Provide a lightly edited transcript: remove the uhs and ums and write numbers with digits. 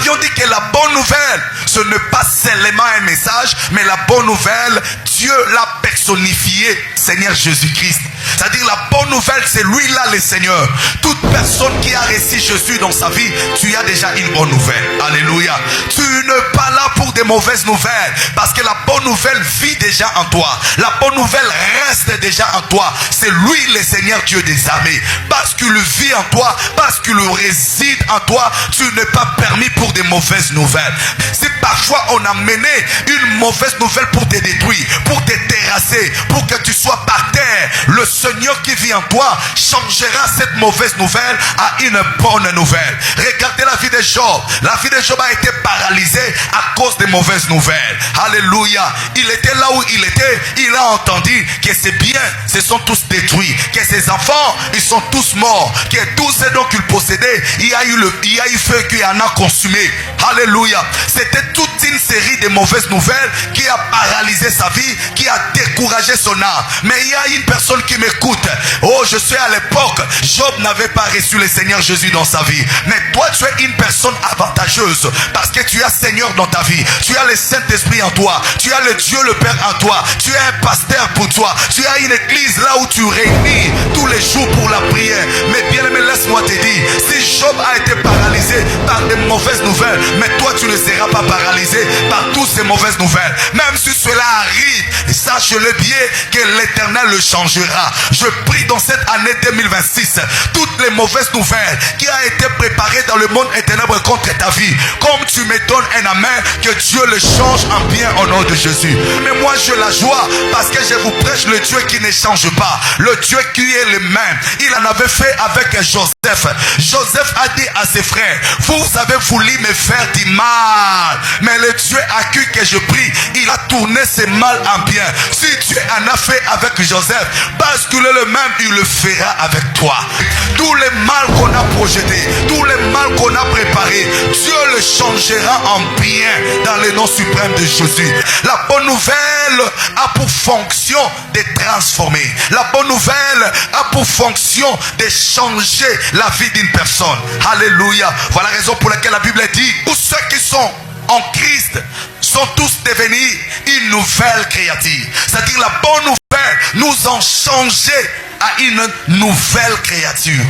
avions dit que la bonne nouvelle, ce n'est pas seulement un message, mais la bonne nouvelle, Dieu l'a personnifié, Seigneur Jésus-Christ. C'est-à-dire la bonne nouvelle, c'est lui-là le Seigneur. Toute personne qui a reçu Jésus dans sa vie, tu as déjà une bonne nouvelle. Alléluia. Tu n'es pas là pour des mauvaises nouvelles, parce que la bonne nouvelle vit déjà en toi. La bonne nouvelle reste déjà en toi. C'est lui le Seigneur Dieu des armées. Parce qu'il vit en toi, parce qu'il réside en toi, tu n'es pas permis pour des mauvaises nouvelles. Si parfois on a mené une mauvaise nouvelle pour te détruire, pour te terrasser, pour que tu sois par terre, le Seigneur qui vit en toi changera cette mauvaise nouvelle à une bonne nouvelle. Regardez la vie de Job. La vie de Job a été paralysée à cause des mauvaises nouvelles. Alléluia. Il était là où il était. Il a entendu que ses biens se sont tous détruits, que ses enfants ils sont tous morts, que tous ces dons qu'il possédait, il y a eu feu qui en a consumé. Alléluia. C'était toute une série de mauvaises nouvelles qui a paralysé sa vie, qui a découragé son âme. Mais il y a une personne qui m'écoute. Oh, je suis à l'époque, Job n'avait pas reçu le Seigneur Jésus dans sa vie. Mais toi, tu es une personne avantageuse parce que tu as Seigneur dans ta vie. Tu as le Saint-Esprit en toi. Tu as le Dieu le Père en toi. Tu es un pasteur pour toi. Tu as une église là où tu réunis tous les jours pour la prière. Mais bien aimé, laisse-moi te dire, si Job a été paralysé par des mauvaises nouvelles, mais toi tu ne seras pas paralysé par toutes ces mauvaises nouvelles. Même si cela arrive, sache-le bien que l'Éternel le changera. Je prie dans cette année 2026, toutes les mauvaises nouvelles qui ont été préparées dans le monde éternel contre ta vie, comme tu me donnes un amen, que Dieu le change en bien au nom de Jésus. Mais moi j'ai la joie parce que je vous prêche le Dieu qui ne change pas, le Dieu qui est le même. Il en avait fait avec Joseph. Joseph a dit à ses frères, vous avez voulu me faire du mal, mais le Dieu à qui que je prie, il a tourné ce mal en bien. Si Dieu en a fait avec Joseph, parce qu'il est le même, il le fera avec toi. Tout le mal qu'on a projeté, tout le mal qu'on a préparé, Dieu le changera en bien dans le nom suprême de Jésus. La bonne nouvelle a pour fonction de transformer. La bonne nouvelle a pour fonction de changer la vie d'une personne. Alléluia. Voilà la raison pour laquelle la Bible dit, tous ceux qui sont en Christ sont tous devenus une nouvelle créature. C'est-à-dire la bonne nouvelle nous a changé à une nouvelle créature.